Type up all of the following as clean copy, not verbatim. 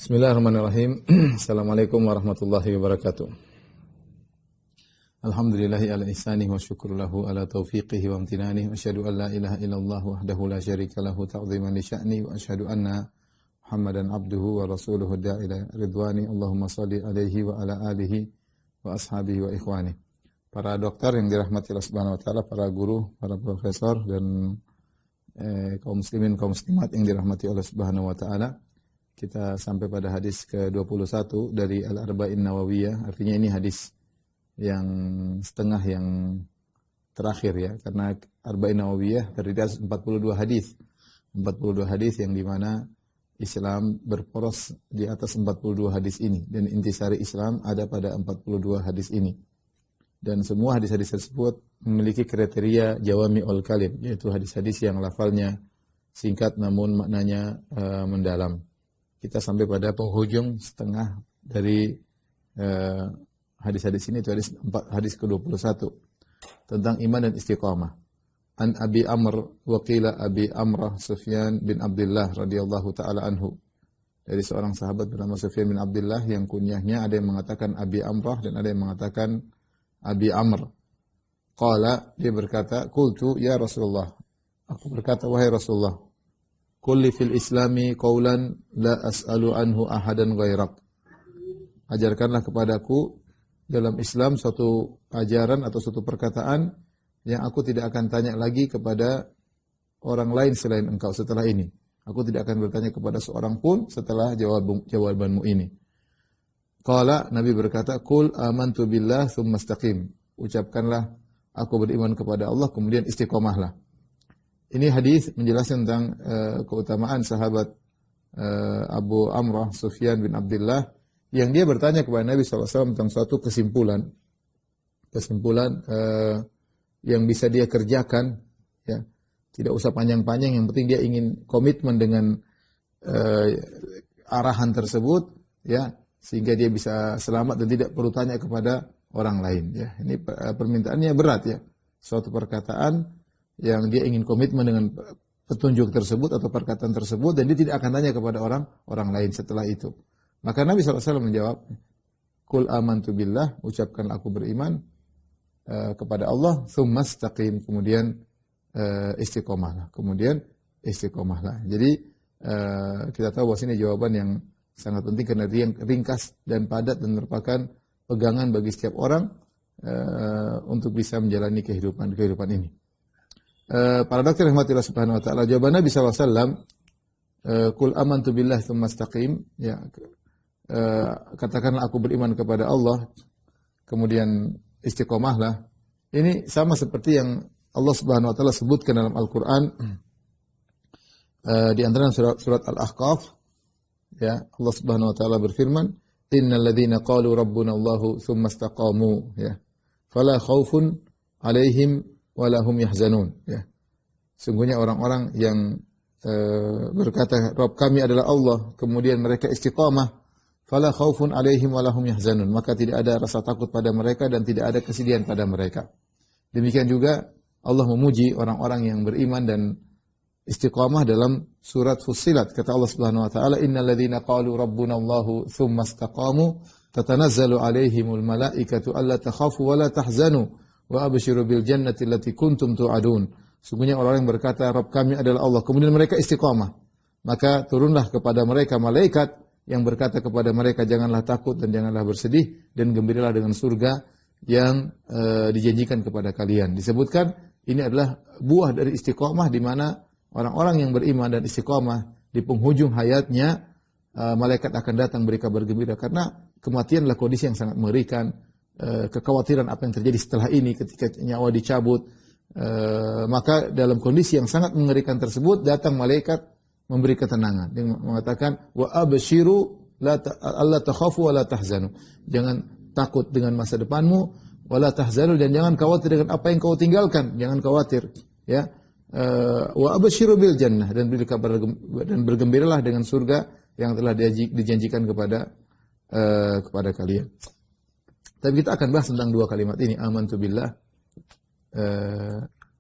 Bismillahirrahmanirrahim. Assalamualaikum warahmatullahi wabarakatuh. Alhamdulillahi ala ihsanih wa syukru lahu ala taufiqihi wa amtinanih. Wa asyhadu an la ilaha illallah wahdahu la syarika lahu ta'ziman li sya'ni. Wa asyhadu anna Muhammadan abduhu wa rasuluhu da'ila ridwani. Allahumma salli alaihi wa ala alihi wa ashabihi wa ikhwani. Para dokter yang dirahmati Allah Subhanahu wa taala, para guru, para profesor dan kaum muslimin, kaum muslimat yang dirahmati Allah Subhanahu wa taala. Kita sampai pada hadis ke-21 dari Al-Arba'in Nawawiyah. Artinya ini hadis yang setengah yang terakhir ya. Karena Arba'in Nawawiyah terdiri atas 42 hadis. 42 hadis yang dimana Islam berporos di atas 42 hadis ini. Dan intisari Islam ada pada 42 hadis ini. Dan semua hadis-hadis tersebut memiliki kriteria jawami'ul kalim. Yaitu hadis-hadis yang lafalnya singkat namun maknanya mendalam. Kita sampai pada penghujung setengah dari hadis-hadis ini, itu hadis ke-21 tentang iman dan istiqamah. An Abi Amr wa qila Abi Amrah Sufyan bin Abdullah radhiyallahu taala anhu. Dari seorang sahabat bernama Sufyan bin Abdullah yang kunyahnya ada yang mengatakan Abi Amrah dan ada yang mengatakan Abi Amr. Qala, dia berkata, qultu ya Rasulullah. Aku berkata, wahai Rasulullah, kulli fil islami qawlan la as'alu anhu ahadan ghairak. Ajarkanlah kepadaku dalam Islam suatu ajaran atau suatu perkataan yang aku tidak akan tanya lagi kepada orang lain selain engkau setelah ini. Aku tidak akan bertanya kepada seorang pun setelah jawabanmu ini. Qala, Nabi berkata, qul amantu billah tsumma istaqim. Ucapkanlah aku beriman kepada Allah kemudian istiqomahlah. Ini hadis menjelaskan tentang keutamaan sahabat Abu Amrah Sufyan bin Abdullah yang dia bertanya kepada Nabi SAW tentang suatu kesimpulan yang bisa dia kerjakan, ya, tidak usah panjang-panjang, yang penting dia ingin komitmen dengan arahan tersebut, ya, sehingga dia bisa selamat dan tidak perlu tanya kepada orang lain. Ya, ini permintaannya berat, ya, suatu perkataan yang dia ingin komitmen dengan petunjuk tersebut atau perkataan tersebut dan dia tidak akan tanya kepada orang lain setelah itu. Maka Nabi SAW menjawab, Qul amantu billah, ucapkan aku beriman kepada Allah, tsumma istaqim, kemudian istiqomahlah. Jadi kita tahu bahwa ini jawaban yang sangat penting karena dia ringkas dan padat dan merupakan pegangan bagi setiap orang untuk bisa menjalani kehidupan ini. Para dokter rahmatillah subhanahu wa ta'ala, jawaban Nabi SAW, Qul amantu billah tsumma istaqim, ya, katakanlah aku beriman kepada Allah, kemudian istiqomahlah. Ini sama seperti yang Allah Subhanahu wa ta'ala sebutkan dalam Al-Quran, di antara surat Al-Ahqaf, ya, Allah Subhanahu wa ta'ala berfirman, innal ladzina qalu rabbuna Allahu tsumma istaqamu, ya, fala khaufun alaihim wala hum yahzanun, ya. Sungguhnya orang-orang yang berkata Rabb kami adalah Allah, kemudian mereka istiqamah, fala khaufun alaihim wala hum yahzanun, maka tidak ada rasa takut pada mereka dan tidak ada kesedihan pada mereka. Demikian juga Allah memuji orang-orang yang beriman dan istiqamah dalam surat Fussilat. Kata Allah Subhanahu wa taala, innal ladzina qalu rabbuna Allahu tsumma istaqamu tatanazzalu alaihimul malaikatu alla takhafu wa la tahzanu wa abshiru bil jannati allati kuntum tu'adun. Sungguhnya orang yang berkata Rabb kami adalah Allah, kemudian mereka istiqamah, maka turunlah kepada mereka malaikat yang berkata kepada mereka janganlah takut dan janganlah bersedih dan gembiralah dengan surga yang dijanjikan kepada kalian. Disebutkan ini adalah buah dari istiqamah, di mana orang-orang yang beriman dan istiqamah di penghujung hayatnya malaikat akan datang beri kabar gembira, karena kematian adalah kondisi yang sangat mengerikan. Kekhawatiran apa yang terjadi setelah ini ketika nyawa dicabut, maka dalam kondisi yang sangat mengerikan tersebut datang malaikat memberi ketenangan. Dia mengatakan wa abshiru alla takhafu wa la tahzanu. Jangan takut dengan masa depanmu, wa la tahzanu, dan jangan khawatir dengan apa yang kau tinggalkan, jangan khawatir, ya. Wa abshiru bil jannah, dan beri kabar dan bergembiralah dengan surga yang telah dijanjikan kepada kalian. Tapi kita akan bahas tentang dua kalimat ini, amantu billah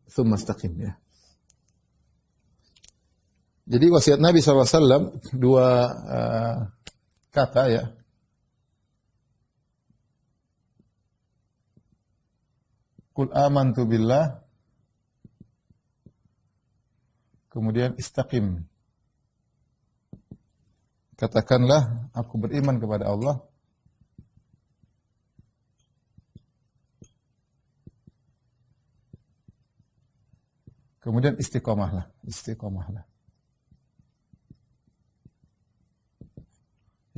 tsumma istaqim, ya. Jadi wasiat Nabi SAW kata ya. Qul amantu billah, kemudian istaqim. Katakanlah aku beriman kepada Allah. Kemudian istiqomahlah, istiqomahlah.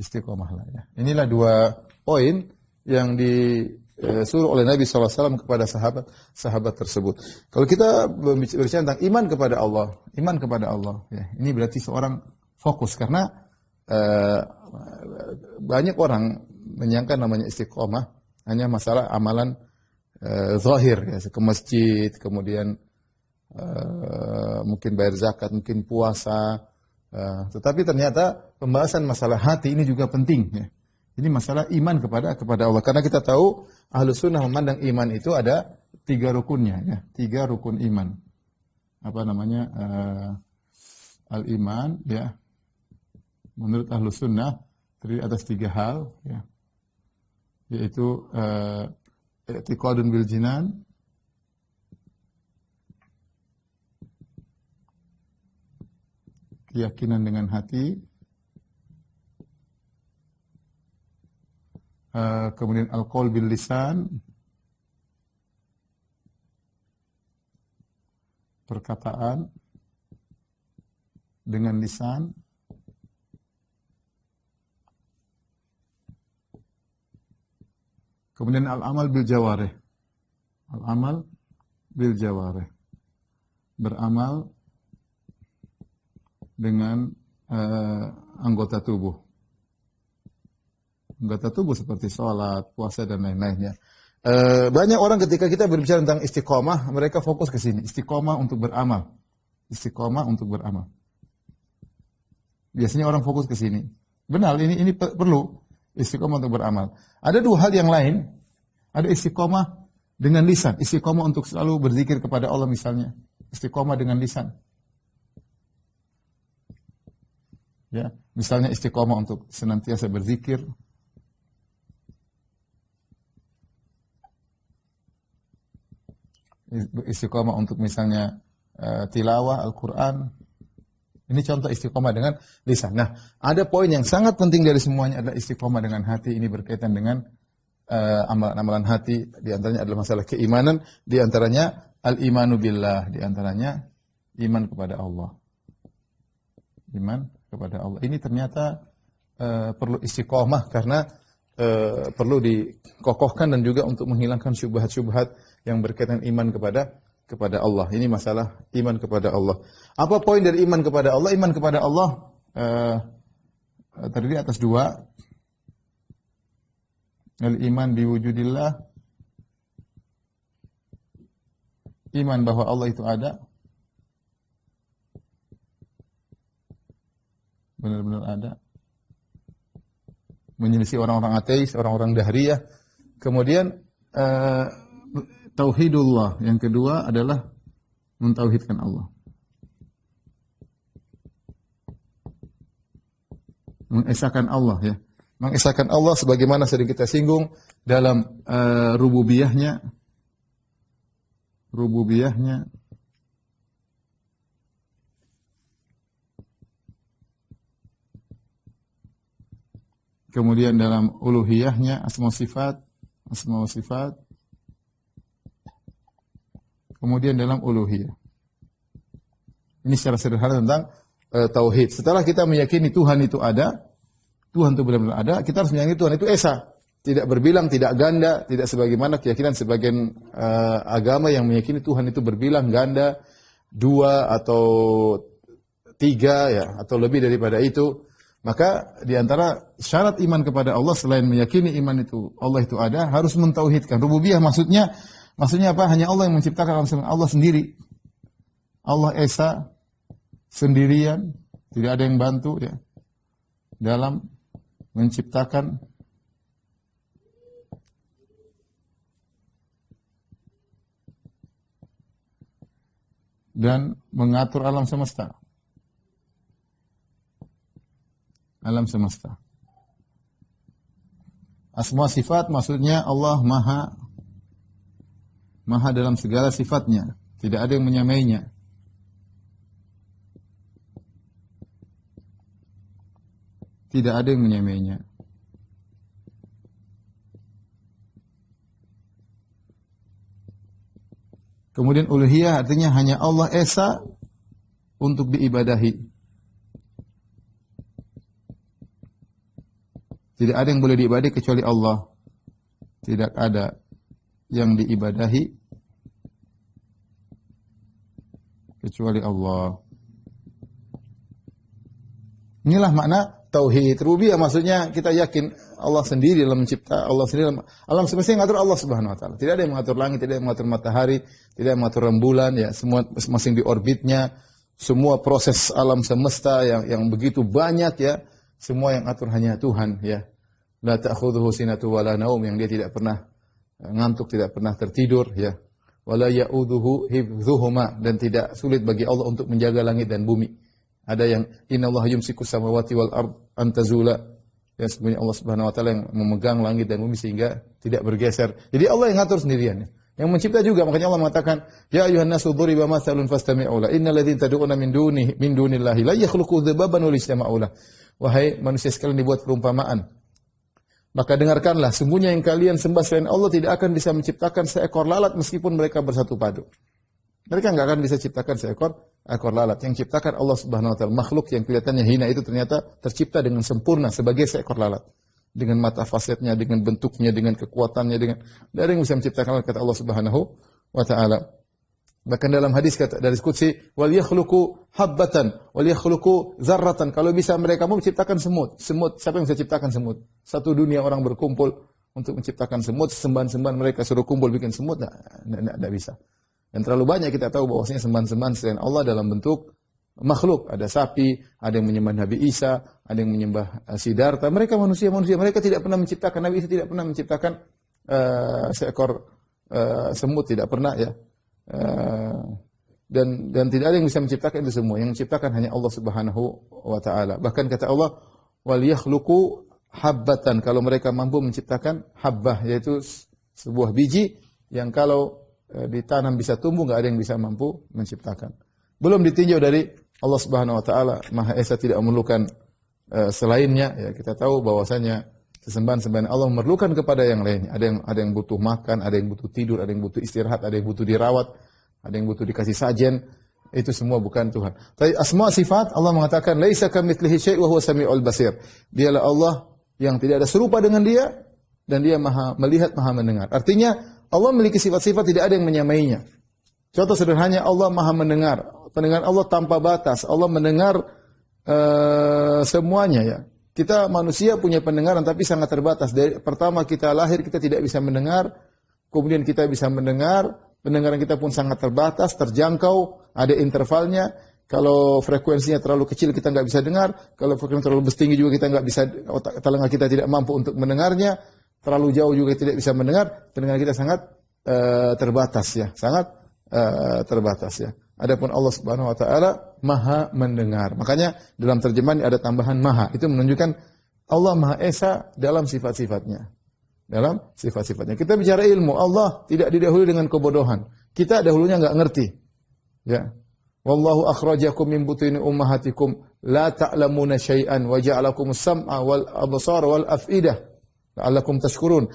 Istiqomahlah ya. Inilah dua poin yang disuruh oleh Nabi SAW kepada sahabat tersebut. Kalau kita berbicara tentang iman kepada Allah, ya, ini berarti seorang fokus karena banyak orang menyangka namanya istiqomah hanya masalah amalan zahir, ya, ke masjid, kemudian mungkin bayar zakat, mungkin puasa. Tetapi ternyata pembahasan masalah hati ini juga penting. Ya. Ini masalah iman kepada Allah. Karena kita tahu Ahlus Sunnah memandang iman itu ada 3 rukunnya, ya, 3 rukun iman. Apa namanya al-iman, ya. Menurut Ahlus Sunnah terdiri atas 3 hal, ya. Yaitu i'tiqadun bil jinan, keyakinan dengan hati, kemudian al-qaul bil lisan, perkataan dengan lisan, kemudian al-amal bil jawarih, al-amal bil jawarih, beramal dengan anggota tubuh. Anggota tubuh seperti sholat, puasa, dan lain-lainnya. Banyak orang ketika kita berbicara tentang istiqomah, mereka fokus ke sini. Istiqomah untuk beramal. Istiqomah untuk beramal. Biasanya orang fokus ke sini. Benar, ini perlu. Istiqomah untuk beramal. Ada 2 hal yang lain. Ada istiqomah dengan lisan. Istiqomah untuk selalu berzikir kepada Allah misalnya. Istiqomah dengan lisan. Ya, misalnya istiqomah untuk senantiasa berzikir. Istiqomah untuk misalnya tilawah Al-Quran. Ini contoh istiqomah dengan lisan. Nah, ada poin yang sangat penting dari semuanya adalah istiqomah dengan hati. Ini berkaitan dengan amalan-amalan hati. Di antaranya adalah masalah keimanan. Di antaranya al-imanu billah. Di antaranya iman kepada Allah. Iman kepada Allah. Ini ternyata perlu istiqomah karena perlu dikokohkan dan juga untuk menghilangkan syubhat-syubhat yang berkaitan iman kepada Allah. Ini masalah iman kepada Allah. Apa poin dari iman kepada Allah? Iman kepada Allah terdiri atas 2. Al-iman biwujudillah. Iman bahwa Allah itu ada. Benar-benar ada. Menyelisih orang-orang ateis, orang-orang dahriyah. Kemudian tauhidullah. Yang kedua adalah mentauhidkan Allah. Mengesahkan Allah, ya. Mengesahkan Allah sebagaimana sering kita singgung dalam rububiyahnya. Rububiyahnya. Kemudian dalam uluhiyahnya, asma sifat. Kemudian dalam uluhiyah. Ini secara sederhana tentang tauhid. Setelah kita meyakini Tuhan itu ada, Tuhan itu benar-benar ada, kita harus meyakini Tuhan itu esa. Tidak berbilang, tidak ganda, tidak sebagaimana keyakinan sebagian agama yang meyakini Tuhan itu berbilang, ganda, 2 atau 3, ya, atau lebih daripada itu. Maka di antara syarat iman kepada Allah selain meyakini iman itu Allah itu ada, harus mentauhidkan. Rububiyah maksudnya apa? Hanya Allah yang menciptakan alam semesta, Allah sendiri. Allah esa sendirian, tidak ada yang bantu, ya, dalam menciptakan dan mengatur alam semesta. Alam semesta. Asma sifat maksudnya Allah maha dalam segala sifatnya. Tidak ada yang menyamainya. Tidak ada yang menyamainya. Kemudian uluhiyah artinya hanya Allah esa untuk diibadahi. Tidak ada yang boleh diibadahi kecuali Allah. Tidak ada yang diibadahi kecuali Allah. Inilah makna tauhid rububiyah, maksudnya kita yakin Allah sendiri dalam mencipta, Allah sendiri dalam alam semesta yang mengatur Allah Subhanahu wa taala. Tidak ada yang mengatur langit, tidak ada yang mengatur matahari, tidak ada yang mengatur rembulan, ya semua masing-masing di orbitnya, semua proses alam semesta yang begitu banyak ya, semua yang atur hanya Tuhan ya. La ta'khudhuhu sinatu wa la naum, yang dia tidak pernah ngantuk, tidak pernah tertidur ya. Wala ya'udhuhu hifdhuhuma, dan tidak sulit bagi Allah untuk menjaga langit dan bumi. Ada yang innallaha yumsikus samawati wal ard an tazula. Ya, sebenarnya Allah Subhanahu wa taala yang memegang langit dan bumi sehingga tidak bergeser. Jadi Allah yang ngatur sendirian. Yang mencipta juga, makanya Allah mengatakan, "Ya ayyuhan nasu duriba matsalun fastami'u la innal ladzina tad'una min dunillahi la yakhluqu dzababan wa yasma'u la." Wahai manusia sekalian, dibuat perumpamaan. Maka dengarkanlah, sungguhnya yang kalian sembah selain Allah tidak akan bisa menciptakan seekor lalat meskipun mereka bersatu padu. Mereka enggak akan bisa ciptakan seekor lalat. Yang ciptakan Allah Subhanahu wa taala. Makhluk yang kelihatannya hina itu ternyata tercipta dengan sempurna sebagai seekor lalat. Dengan mata fasetnya, dengan bentuknya, dengan kekuatannya, dengan dari yang bisa menciptakan kata Allah Subhanahu wa taala. Bahkan dalam hadis kata dari qudsi, wal yakhluqu habbatan wal yakhluqu zarratan. Kalau bisa mereka mau menciptakan semut. Semut, siapa yang bisa ciptakan semut? Satu dunia orang berkumpul untuk menciptakan semut, sembahan-sembahan mereka suruh kumpul bikin semut, enggak bisa. Dan terlalu banyak kita tahu bahwasanya sembahan-sembahan selain Allah dalam bentuk makhluk. Ada sapi, ada yang menyembah Nabi Isa, ada yang menyembah Siddhartha. Mereka manusia-manusia. Mereka tidak pernah menciptakan, Nabi Isa tidak pernah menciptakan seekor semut, tidak pernah ya. Dan tidak ada yang bisa menciptakan itu semua. Yang menciptakan hanya Allah Subhanahu wa taala. Bahkan kata Allah, wal yakhluqu habbatan, kalau mereka mampu menciptakan habbah, yaitu sebuah biji yang kalau ditanam bisa tumbuh, enggak ada yang bisa mampu menciptakan. Belum ditinjau dari Allah Subhanahu wa taala Maha Esa, tidak memerlukan selainnya ya. Kita tahu bahwasanya sesembahan-sembahan Allah memerlukan kepada yang lainnya. Ada yang butuh makan, ada yang butuh tidur, ada yang butuh istirahat, ada yang butuh dirawat, ada yang butuh dikasih sajen. Itu semua bukan Tuhan. Tapi asma sifat Allah mengatakan laisa kamitslihi syai' wa huwa samiul basir. Dialah Allah yang tidak ada serupa dengan Dia dan Dia Maha melihat, Maha mendengar. Artinya Allah memiliki sifat-sifat tidak ada yang menyamainya. Contoh sederhananya, Allah Maha mendengar. Pendengaran Allah tanpa batas. Allah mendengar semuanya ya. Kita manusia punya pendengaran tapi sangat terbatas. Dari pertama kita lahir kita tidak bisa mendengar, kemudian kita bisa mendengar, pendengaran kita pun sangat terbatas, terjangkau, ada intervalnya. Kalau frekuensinya terlalu kecil kita nggak bisa dengar, kalau frekuensi terlalu tinggi juga kita nggak bisa, telinga kita tidak mampu untuk mendengarnya. Terlalu jauh juga tidak bisa mendengar, pendengaran kita sangat terbatas ya, sangat terbatas ya. Adapun Allah Subhanahu wa taala Maha mendengar. Makanya dalam terjemahan ada tambahan Maha. Itu menunjukkan Allah Maha Esa dalam sifat-sifatnya. Dalam sifat-sifatnya. Kita bicara ilmu, Allah tidak didahului dengan kebodohan. Kita dahulunya enggak ngerti. Ya. Wallahu akhrajakum min butuni ummahatikum la ta'lamuna syai'an wa ja'alakumus sam'a wal absara wal af'idah la'allakum tashkurun.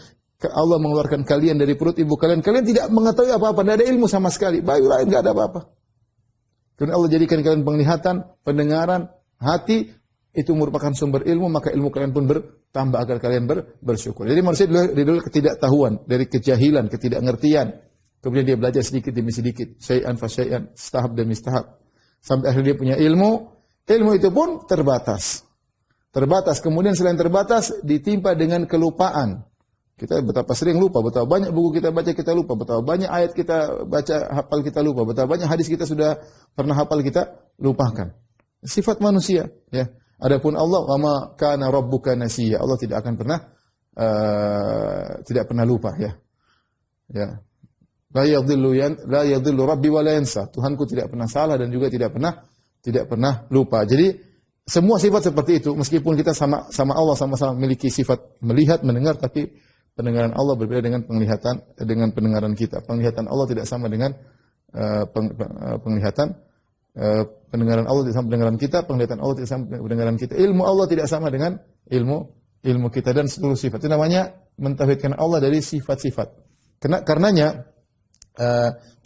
Allah mengeluarkan kalian dari perut ibu kalian. Kalian tidak mengetahui apa-apa, tidak ada ilmu sama sekali. Bayu lain enggak ada apa-apa. Kemudian Allah jadikan kalian penglihatan, pendengaran, hati, itu merupakan sumber ilmu, maka ilmu kalian pun bertambah agar kalian bersyukur. Jadi manusia dulu ketidaktahuan, dari kejahilan, ketidakngertian. Kemudian dia belajar sedikit demi sedikit, syai'an fa syai'an, tahap demi tahap. Sampai akhirnya dia punya ilmu, ilmu itu pun terbatas. Terbatas, kemudian selain terbatas, ditimpa dengan kelupaan. Kita betapa sering lupa, betapa banyak buku kita baca kita lupa, betapa banyak ayat kita baca hafal kita lupa, betapa banyak hadis kita sudah pernah hafal kita lupakan. Sifat manusia, ya. Adapun Allah, wa ma kana rabbuka nasiya. Allah tidak akan pernah tidak pernah lupa, ya. Ya. La yadhillu rabbi wa la yansa. Tuhanku tidak pernah salah dan juga tidak pernah lupa. Jadi Semua sifat seperti itu, meskipun kita sama Allah sama-sama memiliki sifat melihat, mendengar, tapi pendengaran Allah berbeda dengan pendengaran kita. Penglihatan Allah tidak sama dengan penglihatan pendengaran Allah tidak sama pendengaran kita, penglihatan Allah tidak sama dengan pendengaran kita. Ilmu Allah tidak sama dengan ilmu kita dan seluruh sifat. Itu namanya mentauhidkan Allah dari sifat-sifat. Karenanya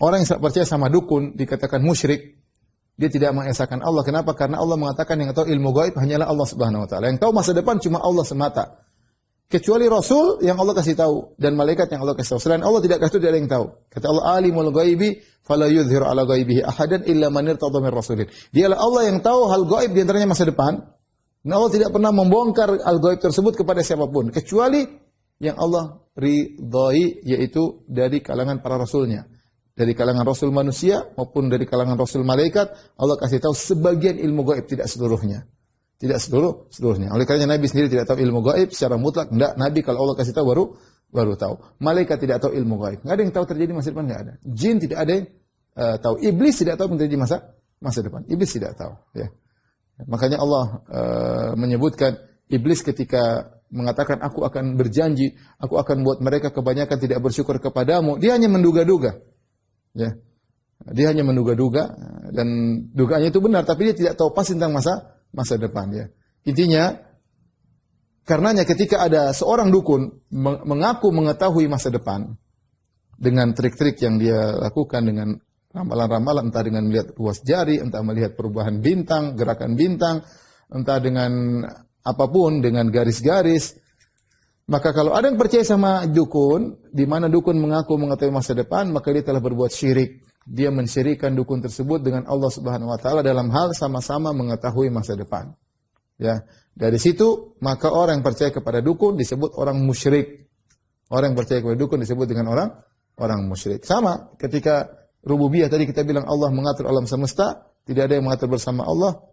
orang yang percaya sama dukun dikatakan musyrik. Dia tidak mengesahkan Allah. Kenapa? Karena Allah mengatakan yang tahu ilmu gaib hanyalah Allah Subhanahu wa taala. Yang tahu masa depan cuma Allah semata. Kecuali Rasul yang Allah kasih tahu dan malaikat yang Allah kasih tahu. Selain Allah tidak kasih tahu, tidak ada yang tahu. Kata Allah, "Alimul ghaibi fala yudhiru ala ghaibihi ahadan illa man irtada min rasulin." Dialah Allah yang tahu hal gaib di antaranya masa depan. Dan Allah tidak pernah membongkar hal gaib tersebut kepada siapapun kecuali yang Allah ridhai, yaitu dari kalangan para rasulnya. Dari kalangan rasul manusia maupun dari kalangan rasul malaikat, Allah kasih tahu sebagian ilmu gaib, tidak seluruhnya. Tidak seluruhnya. Oleh karena Nabi sendiri tidak tahu ilmu gaib secara mutlak. Enggak, Nabi kalau Allah kasih tahu baru tahu. Malaikat tidak tahu ilmu gaib. Enggak ada yang tahu terjadi masa depan, enggak ada. Jin tidak ada yang tahu. Iblis tidak tahu terjadi masa depan. Iblis tidak tahu, ya. Makanya Allah menyebutkan iblis ketika mengatakan aku akan berjanji, aku akan buat mereka kebanyakan tidak bersyukur kepadamu. Dia hanya menduga-duga. Ya. Dia hanya menduga-duga dan dugaannya itu benar, tapi dia tidak tahu pasti tentang masa depan, ya. Intinya karenanya ketika ada seorang dukun mengaku mengetahui masa depan dengan trik-trik yang dia lakukan, dengan ramalan-ramalan, entah dengan melihat ruas jari, entah melihat perubahan bintang, gerakan bintang, entah dengan apapun, dengan garis-garis, maka kalau ada yang percaya sama dukun, di mana dukun mengaku mengetahui masa depan, maka dia telah berbuat syirik. Dia mensyirikkan dukun tersebut dengan Allah Subhanahu wa taala dalam hal sama-sama mengetahui masa depan. Ya, dari situ maka orang yang percaya kepada dukun disebut orang musyrik. Orang yang percaya kepada dukun disebut dengan orang musyrik. Sama ketika rububiyah tadi kita bilang Allah mengatur alam semesta, tidak ada yang mengatur bersama Allah.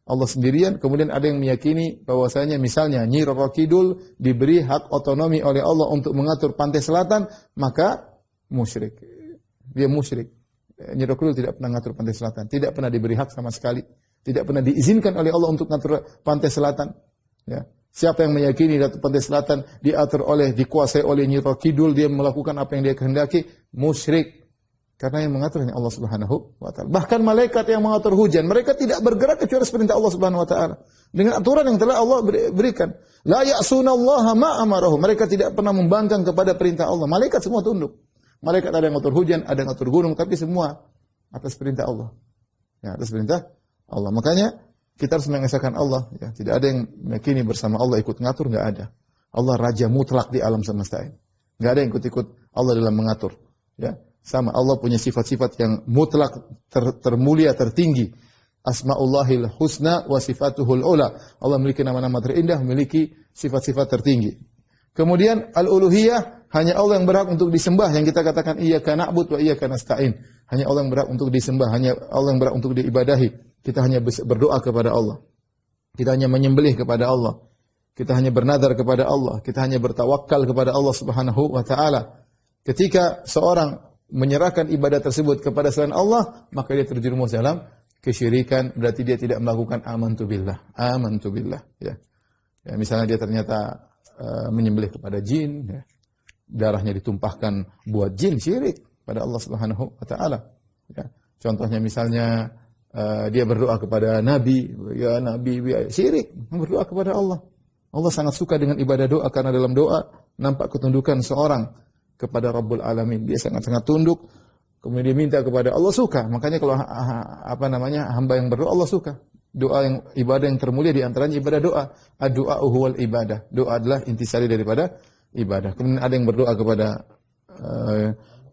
Allah sendirian, kemudian ada yang meyakini bahwasanya misalnya Nyi Roro Kidul diberi hak otonomi oleh Allah untuk mengatur pantai selatan, maka musyrik. Dia musyrik. Nyi Roro Kidul tidak pernah mengatur pantai selatan, tidak pernah diberi hak sama sekali, tidak pernah diizinkan oleh Allah untuk mengatur pantai selatan. Ya. Siapa yang meyakini pantai selatan dikuasai oleh Nyi Roro Kidul, dia melakukan apa yang dia kehendaki, musyrik. Karena yang mengatur hanya Allah Subhanahu wa taala. Bahkan malaikat yang mengatur hujan, mereka tidak bergerak kecuali perintah Allah Subhanahu wa taala. Dengan aturan yang telah Allah berikan. La ya'sunallaha ma amarahum. Mereka tidak pernah membangkang kepada perintah Allah. Malaikat semua tunduk. Malaikat ada yang mengatur hujan, ada yang mengatur gunung, tapi semua atas perintah Allah. Ya, atas perintah Allah. Makanya kita harus mengesahkan Allah, ya. Tidak ada yang meyakini bersama Allah ikut ngatur, enggak ada. Allah raja mutlak di alam semesta ini. Enggak ada yang ikut-ikut Allah dalam mengatur, ya. Sama, Allah punya sifat-sifat yang mutlak, termulia, tertinggi. Asma'ullahil husna wa sifatuhul ula. Allah memiliki nama-nama terindah, memiliki sifat-sifat tertinggi. Kemudian al-uluhiyah, hanya Allah yang berhak untuk disembah. Yang kita katakan iyyaka na'budu wa iyyaka nasta'in. Hanya Allah yang berhak untuk disembah, hanya Allah yang berhak untuk diibadahi. Kita hanya berdoa kepada Allah. Kita hanya menyembelih kepada Allah. Kita hanya bernadar kepada Allah. Kita hanya bertawakal kepada Allah Subhanahu wa taala. Ketika seorang menyerahkan ibadah tersebut kepada selain Allah, maka dia terjerumus dalam kesyirikan, berarti dia tidak melakukan amantu billah. Amantu billah, ya. Ya, misalnya dia ternyata menyembelih kepada jin, ya. Darahnya ditumpahkan buat jin, syirik pada Allah Subhanahu wa taala. Ya. Contohnya misalnya dia berdoa kepada nabi, ya nabi, ya, syirik, berdoa kepada Allah. Allah sangat suka dengan ibadah doa karena dalam doa nampak ketundukan seorang kepada Rabbul Alamin. Dia sangat-sangat tunduk, kemudian dia minta kepada Allah, suka. Makanya kalau hamba yang berdoa Allah suka. Doa yang ibadah yang termulia di antaranya ibadah doa. Ad-du'a huwal ibadah. Doa adalah intisari daripada ibadah. Kemudian ada yang berdoa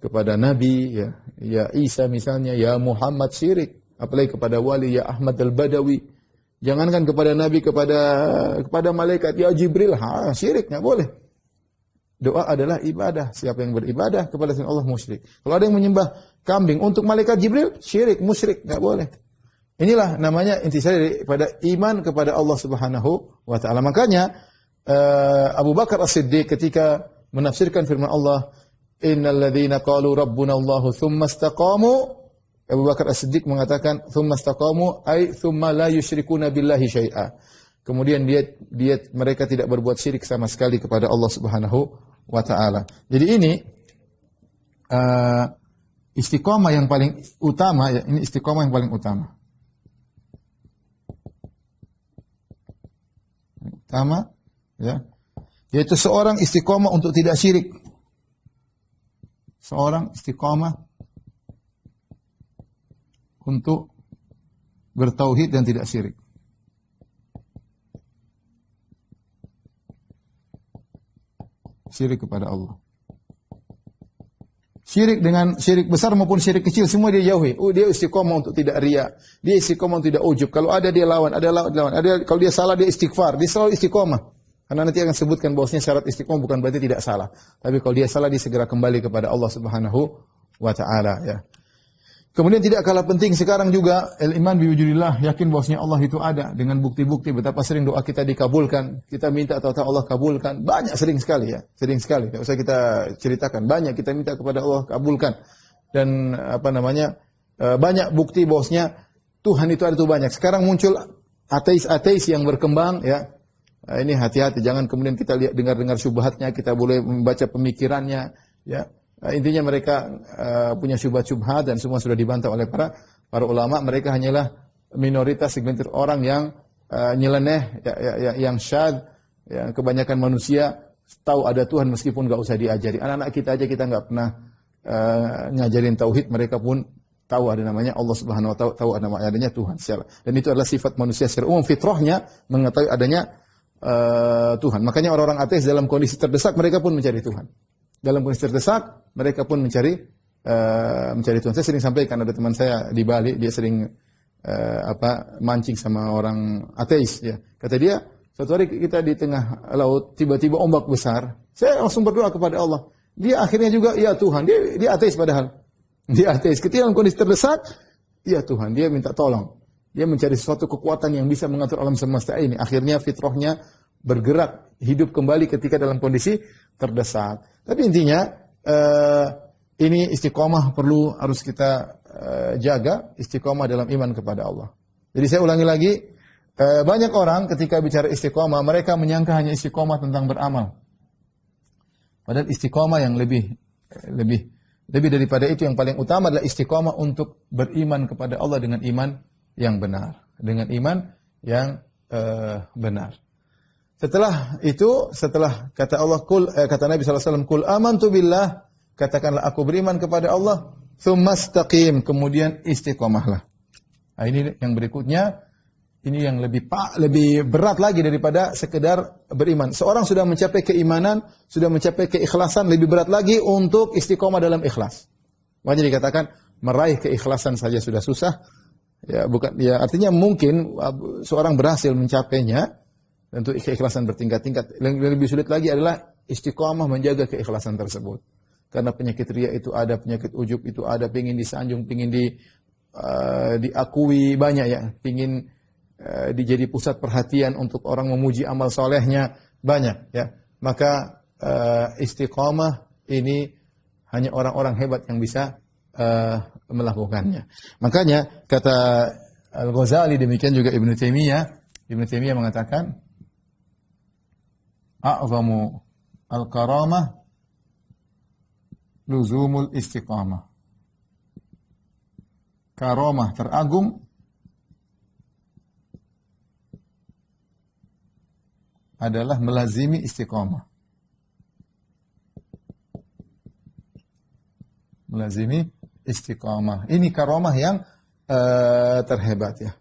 kepada nabi, ya Isa misalnya, ya Muhammad, syirik. Apalagi kepada wali, ya Ahmad al-Badawi. Jangankan kepada nabi, kepada malaikat, ya Jibril, syirik, enggak boleh. Doa adalah ibadah. Siapa yang beribadah kepada selain Allah musyrik. Kalau ada yang menyembah kambing untuk malaikat Jibril, syirik, musyrik, enggak boleh. Inilah namanya intisari daripada iman kepada Allah Subhanahu wa taala. Makanya Abu Bakar As-Siddiq ketika menafsirkan firman Allah, "Innal ladzina qalu rabbuna Allahu tsumma istaqamu Abu Bakar As-Siddiq mengatakan, "Tsumma istaqamu ay tsumma la yusyrikuna billahi syai'a." Kemudian mereka tidak berbuat syirik sama sekali kepada Allah Subhanahu wa taala. Jadi ini istiqomah yang paling utama ya, ini istiqomah yang paling utama. Utama ya, yaitu seorang istiqomah untuk tidak syirik. Seorang istiqomah untuk bertauhid dan tidak syirik. Syirik kepada Allah. Syirik dengan syirik besar maupun syirik kecil semua dia jauhi. Oh, dia istiqomah untuk tidak riya. Dia istiqomah untuk tidak ujub. Kalau ada dia lawan, kalau dia salah dia istighfar. Dia selalu istiqomah. Karena nanti akan sebutkan bahwasanya syarat istiqomah bukan berarti tidak salah. Tapi kalau dia salah dia segera kembali kepada Allah Subhanahu wa taala ya. Kemudian tidak kalah penting sekarang juga al-iman bi wujudillah, yakin bahwasanya Allah itu ada dengan bukti-bukti betapa sering doa kita dikabulkan. Kita minta tahu-tahu Allah kabulkan. Banyak sering sekali ya. Sering sekali. Tidak usah kita ceritakan. Banyak kita minta kepada Allah kabulkan. Dan banyak bukti bahwasanya Tuhan itu ada, itu banyak. Sekarang muncul ateis-ateis yang berkembang ya. Ini hati-hati, jangan kemudian kita lihat dengar syubhatnya, kita boleh membaca pemikirannya ya. Intinya mereka punya syubhat-syubhat dan semua sudah dibantah oleh para ulama. Mereka hanyalah minoritas segelintir orang yang nyeleneh, yang syad, yang kebanyakan manusia tahu ada Tuhan meskipun enggak usah diajari. Anak-anak kita aja kita enggak pernah ngajarin tauhid, mereka pun tahu ada namanya Allah Subhanahu wa taala, tahu ada adanya Tuhan secara. Dan itu adalah sifat manusia secara umum, fitrahnya mengetahui adanya Tuhan. Makanya orang-orang ateis dalam kondisi terdesak mereka pun mencari Tuhan. Dalam kondisi terdesak, mereka pun mencari Tuhan. Saya sering sampaikan, ada teman saya di Bali, dia sering mancing sama orang ateis. Ya. Kata dia, suatu hari kita di tengah laut, tiba-tiba ombak besar. Saya langsung berdoa kepada Allah. Dia akhirnya juga, ya Tuhan. Dia ateis padahal. Dia ateis. Ketika dalam kondisi terdesak, ya Tuhan. Dia minta tolong. Dia mencari sesuatu kekuatan yang bisa mengatur alam semesta ini. Akhirnya fitrahnya bergerak, hidup kembali ketika dalam kondisi terdesak. Tapi intinya ini istiqomah harus kita jaga, istiqomah dalam iman kepada Allah. Jadi saya ulangi lagi, banyak orang ketika bicara istiqomah mereka menyangka hanya istiqomah tentang beramal. Padahal istiqomah yang lebih daripada itu, yang paling utama adalah istiqomah untuk beriman kepada Allah dengan iman yang benar, dengan iman yang benar. Setelah kata Allah, kata Nabi SAW, kul amantu billah, katakanlah aku beriman kepada Allah, tsumastaqim, kemudian istiqomahlah. Nah, ini yang berikutnya, ini yang lebih berat lagi daripada sekedar beriman. Seorang sudah mencapai keimanan, sudah mencapai keikhlasan, lebih berat lagi untuk istiqomah dalam ikhlas. Makanya dikatakan meraih keikhlasan saja sudah susah. Ya, artinya mungkin seorang berhasil mencapainya. Tentu keikhlasan bertingkat-tingkat. Yang lebih sulit lagi adalah istiqomah menjaga keikhlasan tersebut. Karena penyakit riya itu ada, penyakit ujub itu ada, pingin disanjung, pingin diakui banyak ya, pingin dijadi pusat perhatian untuk orang memuji amal solehnya banyak ya. Maka istiqomah ini hanya orang-orang hebat yang bisa melakukannya. Makanya kata Al-Ghazali, demikian juga Ibnu Taimiyah mengatakan, a'zamu al-karamah luzumul istiqamah. Karamah teragung adalah melazimi istiqamah. Melazimi istiqamah. Ini karamah yang terhebat ya.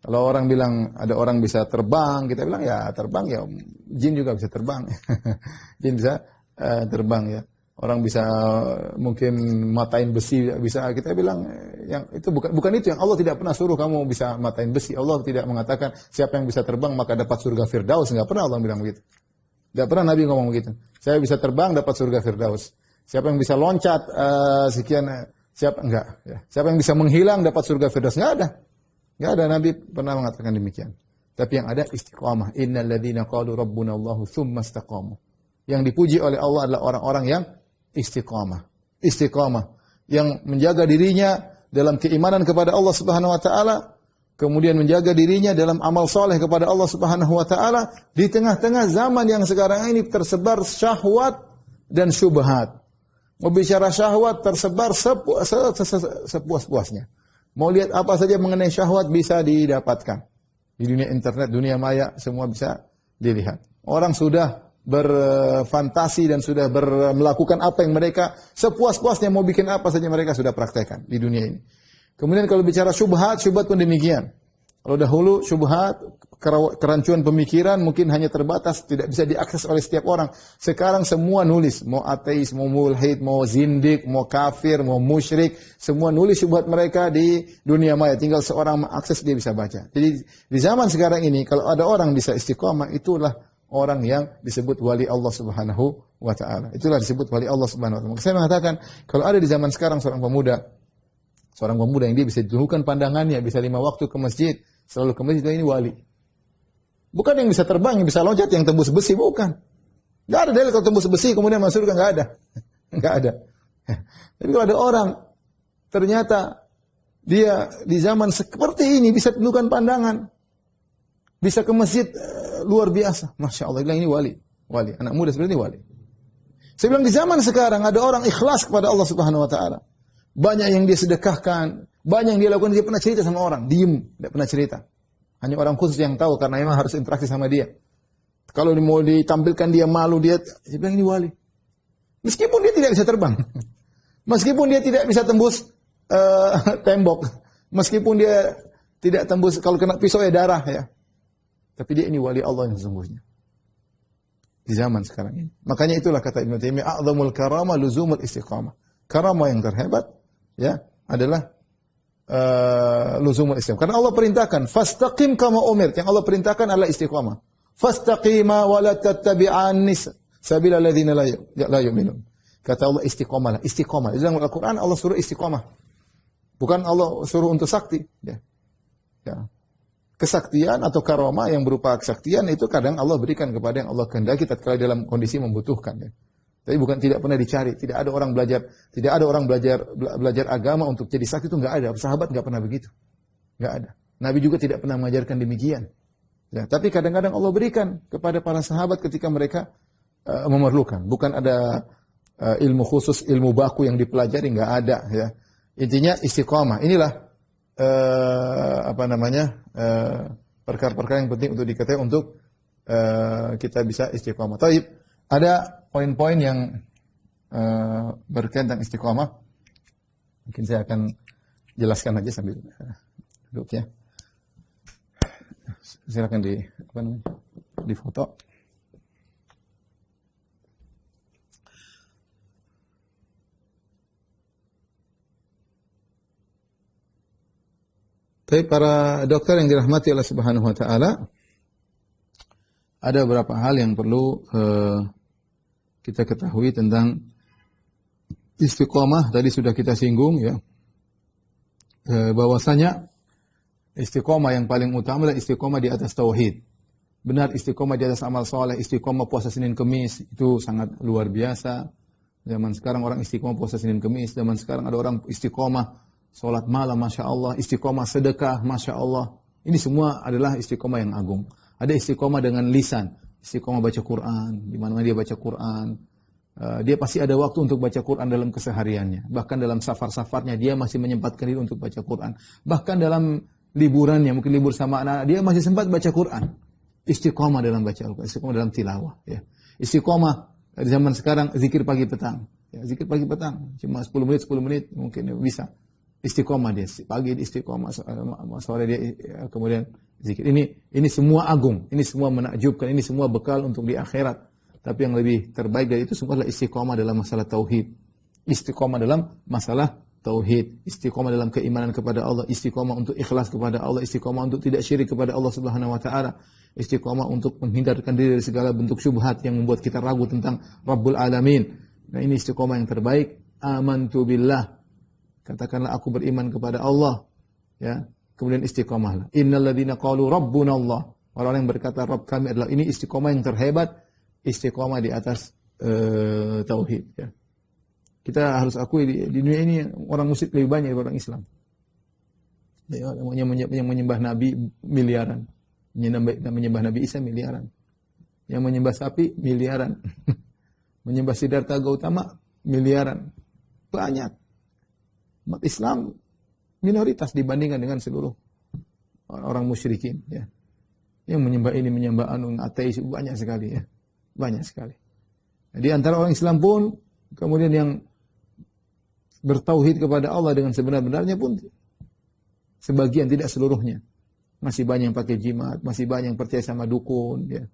Kalau orang bilang ada orang bisa terbang, kita bilang ya terbang ya, jin juga bisa terbang. Jin bisa terbang ya. Orang bisa mungkin matain besi bisa, kita bilang yang itu bukan itu yang Allah tidak pernah suruh kamu bisa matain besi. Allah tidak mengatakan siapa yang bisa terbang maka dapat surga Firdaus, enggak pernah Allah bilang begitu. Enggak pernah Nabi ngomong begitu. Saya bisa terbang dapat surga Firdaus. Siapa yang bisa loncat enggak ya. Siapa yang bisa menghilang dapat surga Firdaus, enggak ada. Enggak ada, Nabi pernah mengatakan demikian. Tapi yang ada istiqamah. Innal ladzina qalu rabbuna Allahu tsumma istaqamu. Yang dipuji oleh Allah adalah orang-orang yang istiqamah. Istiqamah yang menjaga dirinya dalam keimanan kepada Allah Subhanahu wa taala, kemudian menjaga dirinya dalam amal soleh kepada Allah Subhanahu wa taala di tengah-tengah zaman yang sekarang ini tersebar syahwat dan syubhat. Mau bicara syahwat tersebar sepuas-puasnya. Mau lihat apa saja mengenai syahwat bisa didapatkan. Di dunia internet, dunia maya, semua bisa dilihat. Orang sudah berfantasi dan sudah melakukan apa yang mereka sepuas-puasnya, mau bikin apa saja mereka sudah praktekkan di dunia ini. Kemudian kalau bicara syubhat pun demikian. Kalau dahulu syubhat, kerancuan pemikiran mungkin hanya terbatas, tidak bisa diakses oleh setiap orang. Sekarang semua nulis, mau ateis, mau mulhid, mau zindik, mau kafir, mau musyrik, semua nulis syubhat mereka di dunia maya. Tinggal seorang mengakses dia bisa baca. Jadi di zaman sekarang ini kalau ada orang bisa istiqamah, itulah orang yang disebut wali Allah Subhanahu wa taala. Itulah disebut wali Allah Subhanahu wa taala. Saya mengatakan kalau ada di zaman sekarang seorang pemuda yang dia bisa ditujukan pandangannya, bisa 5 waktu ke masjid, selalu ke masjid, ini wali. Bukan yang bisa terbang, yang bisa loncat, yang tembus besi, bukan. Enggak ada dalil kalau tembus besi kemudian masuk surga, enggak ada. Enggak ada. Tapi kalau ada orang ternyata dia di zaman seperti ini bisa tentukan pandangan, bisa ke masjid, luar biasa. Masya Allah, bilang ini wali. Wali. Anak muda seperti ini wali. Saya bilang di zaman sekarang ada orang ikhlas kepada Allah Subhanahu wa taala. Banyak yang dia sedekahkan, banyak yang dia lakukan, dia pernah cerita sama orang, diem, tidak pernah cerita. Hanya orang khusus yang tahu karena memang harus interaksi sama dia. Kalau mau ditampilkan dia malu, dia bilang ini wali. Meskipun dia tidak bisa terbang. Meskipun dia tidak bisa tembus tembok. Meskipun dia tidak tembus, kalau kena pisau ya darah ya. Tapi dia ini wali Allah yang sesungguhnya. Di zaman sekarang ini. Makanya itulah kata Ibnu Taimiyah, a'zamul karamah luzumul istiqamah. Karamah yang terhebat ya adalah luzumul istiqamah. Karena Allah perintahkan, fastaqim kama umirt. Yang Allah perintahkan adalah istiqamah. Fastaqima wa la tattabi'anis sabila alladziina la yu'minun. Kata Allah istiqamah. Istiqamah. Di dalam Al-Qur'an Allah suruh istiqamah. Bukan Allah suruh untuk sakti, ya. Ya. Kesaktian atau karomah yang berupa kesaktian itu kadang Allah berikan kepada yang Allah kehendaki tatkala dalam kondisi membutuhkan, ya. Tapi bukan tidak pernah dicari, tidak ada orang belajar agama untuk jadi sakti, itu enggak ada. Sahabat enggak pernah begitu. Enggak ada. Nabi juga tidak pernah mengajarkan demikian. Ya, tapi kadang-kadang Allah berikan kepada para sahabat ketika mereka memerlukan. Bukan ada ilmu khusus, ilmu baku yang dipelajari, enggak ada, ya. Intinya istiqamah. Inilah perkara-perkara yang penting untuk diketahui untuk kita bisa istiqamah. Taib, ada poin-poin yang berkaitan tentang istiqamah. Mungkin saya akan jelaskan aja sambil duduk, ya. Silakan di foto. Tapi para dokter yang dirahmati Allah Subhanahu wa taala, ada beberapa hal yang perlu kita ketahui tentang istiqomah. Tadi sudah kita singgung, ya. Bahwasanya istiqomah yang paling utama adalah istiqomah di atas tauhid. Benar, istiqomah di atas amal soleh, istiqomah puasa Senin Kemis, itu sangat luar biasa. Zaman sekarang orang istiqomah puasa Senin Kemis, zaman sekarang ada orang istiqomah salat malam, Masya Allah, istiqomah sedekah, Masya Allah. Ini semua adalah istiqomah yang agung. Ada istiqomah dengan lisan, istiqomah baca Quran, di mana dia baca Quran. Dia pasti ada waktu untuk baca Quran dalam kesehariannya. Bahkan dalam safar-safarnya dia masih menyempatkan diri untuk baca Quran. Bahkan dalam liburannya, mungkin libur sama anak, dia masih sempat baca Quran. Istiqomah dalam baca Al-Quran, istiqomah dalam tilawah. Ya. Istiqomah di zaman sekarang zikir pagi petang. Ya, zikir pagi petang, cuma 10 menit mungkin bisa. Istiqomah dia, pagi istiqomah, sore dia kemudian zikir. Ini semua agung, ini semua menakjubkan, ini semua bekal untuk di akhirat. Tapi yang lebih terbaik dari itu semua adalah istiqomah dalam masalah tauhid. Istiqomah dalam masalah tauhid, istiqomah dalam keimanan kepada Allah, istiqomah untuk ikhlas kepada Allah, istiqomah untuk tidak syirik kepada Allah Subhanahu wa taala, istiqomah untuk menghindarkan diri dari segala bentuk syubhat yang membuat kita ragu tentang Rabbul Alamin. Nah, ini istiqomah yang terbaik. Amantu billah. Katakanlah aku beriman kepada Allah, ya. Kemudian istiqomahlah. Innal ladzina qalu rabbuna Allah. Orang yang berkata Rabb kami adalah, ini istiqomah yang terhebat, istiqomah di atas tauhid, ya. Kita harus akui di dunia ini orang musyrik lebih banyak daripada orang Islam. Yang menyembah Nabi miliaran. Menyembah Nabi Isa miliaran. Yang menyembah sapi miliaran. Menyembah Siddhartha Gautama miliaran. Banyak. Umat Islam minoritas dibandingkan dengan seluruh orang musyrikin. Ya. Yang menyembah ini, menyembah anu, ateis banyak sekali. Ya. Banyak sekali. Di antara orang Islam pun, kemudian yang bertauhid kepada Allah dengan sebenar-benarnya pun sebagian, tidak seluruhnya. Masih banyak yang pakai jimat, masih banyak yang percaya sama dukun, ya.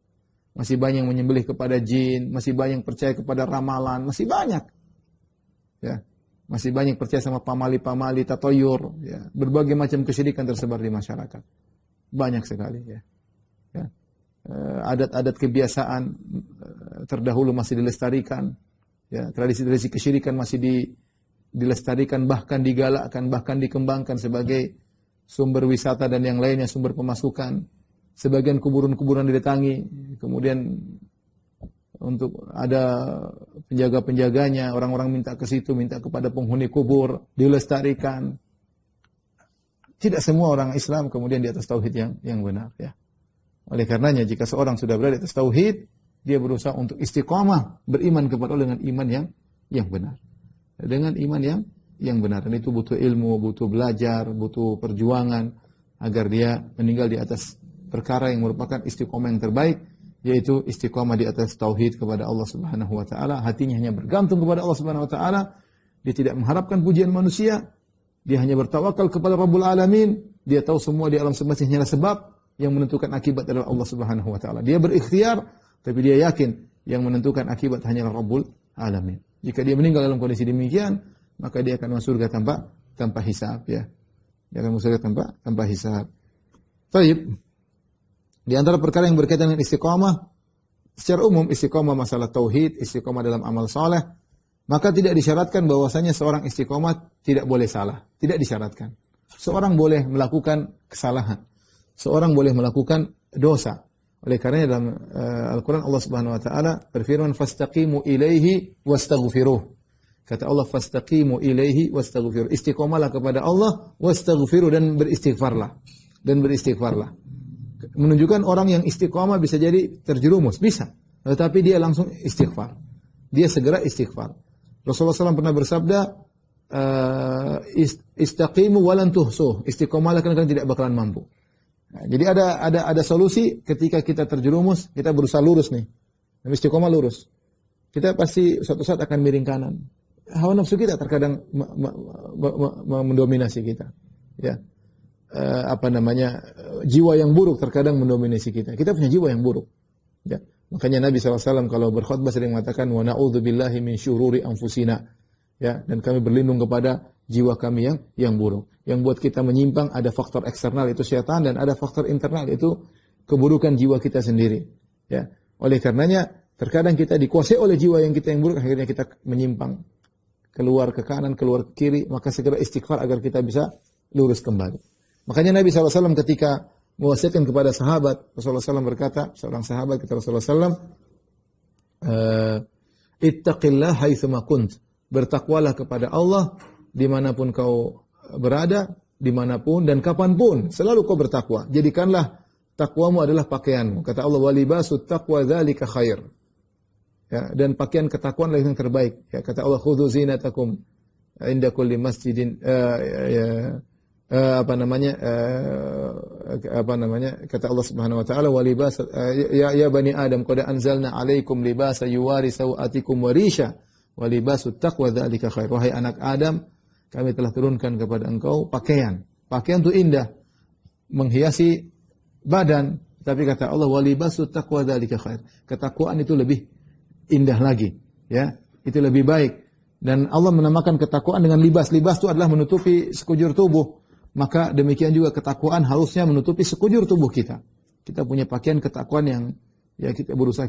Masih banyak yang menyembelih kepada jin, masih banyak yang percaya kepada ramalan, masih banyak. Ya. Masih banyak yang percaya sama pamali-pamali, tatoyur, ya. Berbagai macam kesyirikan tersebar di masyarakat. Banyak sekali, ya. Ya. Adat-adat kebiasaan terdahulu masih dilestarikan, ya. Tradisi-tradisi kesyirikan masih dilestarikan, bahkan digalakkan, bahkan dikembangkan sebagai sumber wisata dan yang lainnya, sumber pemasukan. Sebagian kuburan-kuburan didatangi, kemudian untuk ada penjaga-penjaganya, orang-orang minta ke situ, minta kepada penghuni kubur, dilestarikan. Tidak semua orang Islam kemudian di atas tauhid yang benar, ya. Oleh karenanya jika seorang sudah berada di atas tauhid, dia berusaha untuk istiqamah, beriman kepada Allah dengan iman yang benar. Dengan iman yang benar. Dan itu butuh ilmu, butuh belajar, butuh perjuangan agar dia meninggal di atas perkara yang merupakan istiqamah yang terbaik, yaitu istiqamah di atas tauhid kepada Allah Subhanahu wa taala. Hatinya hanya bergantung kepada Allah Subhanahu wa taala. Dia tidak mengharapkan pujian manusia. Dia hanya bertawakal kepada Rabbul Alamin. Dia tahu semua di alam semesta hanyalah sebab, yang menentukan akibat adalah Allah Subhanahu wa taala. Dia berikhtiar, tapi dia yakin yang menentukan akibat hanyalah Rabbul Alamin. Jika dia meninggal dalam kondisi demikian, maka dia akan masuk surga tanpa hisab, ya. Dia akan masuk surga tanpa hisab. Baik. Di antara perkara yang berkaitan dengan istiqamah, secara umum istiqamah masalah tauhid, istiqamah dalam amal saleh, maka tidak disyaratkan bahwasanya seorang istiqamah tidak boleh salah, tidak disyaratkan. Seorang boleh melakukan kesalahan. Seorang boleh melakukan dosa. Oleh karenanya dalam Al-Quran Allah Subhanahu Wa Taala berfirman, "Fastaqimu ilaihi wastaghfiruh." Kata Allah, "Fastaqimu ilaihi wastaghfiruh." Istiqamalah kepada Allah, wastaghfiruh, dan beristighfarlah. Menunjukkan orang yang istiqamah bisa jadi terjerumus, bisa. Tetapi dia langsung istighfar. Dia segera istighfar. Rasulullah SAW pernah bersabda, "Istaqimu walan tuhsuh." Istiqamalah karena tidak bakalan mampu. Nah, jadi ada solusi ketika kita terjerumus, kita berusaha lurus nih. Istiqomah lurus. Kita pasti suatu saat akan miring kanan. Hawa nafsu kita terkadang mendominasi kita. Ya. Jiwa yang buruk terkadang mendominasi kita. Kita punya jiwa yang buruk. Ya. Makanya Nabi SAW kalau berkhutbah sering mengatakan, "Wa na'udzubillahi min syururi anfusina." Ya, dan kami berlindung kepada jiwa kami yang buruk. Yang buat kita menyimpang ada faktor eksternal, itu syaitan, dan ada faktor internal, itu keburukan jiwa kita sendiri. Ya. Oleh karenanya terkadang kita dikuasai oleh jiwa yang buruk, akhirnya kita menyimpang, keluar ke kanan, keluar ke kiri, maka segera istighfar agar kita bisa lurus kembali. Makanya Nabi SAW ketika mewasiatkan kepada sahabat, Rasulullah SAW berkata, seorang sahabat kata Rasulullah SAW, "Ittaqillah haitsuma kunt." Bertakwalah kepada Allah dimanapun kau berada, dimanapun dan kapanpun, selalu kau bertakwa. Jadikanlah takwamu adalah pakaianmu. Kata Allah, "Walibasut taqwa dzalika khair." Ya, dan pakaian ketakwaan adalah yang terbaik. Ya, kata Allah, "Khudzu zinatakum inda kulli masjidin." Kata Allah Subhanahu wa taala, "Walibas ya bani Adam, qad anzalna 'alaikum libasa yuwari sawatikum wa risha." Walibasut taqwa dzalika khair. Wahai anak Adam, kami telah turunkan kepada engkau pakaian. Pakaian itu indah, menghiasi badan. Tapi kata Allah, walibasut taqwa dzalika khair. Ketakwaan itu lebih indah lagi, ya. Itu lebih baik. Dan Allah menamakan ketakwaan dengan libas. Libas itu adalah menutupi sekujur tubuh. Maka demikian juga ketakwaan harusnya menutupi sekujur tubuh kita. Kita punya pakaian ketakwaan yang ya kita berusaha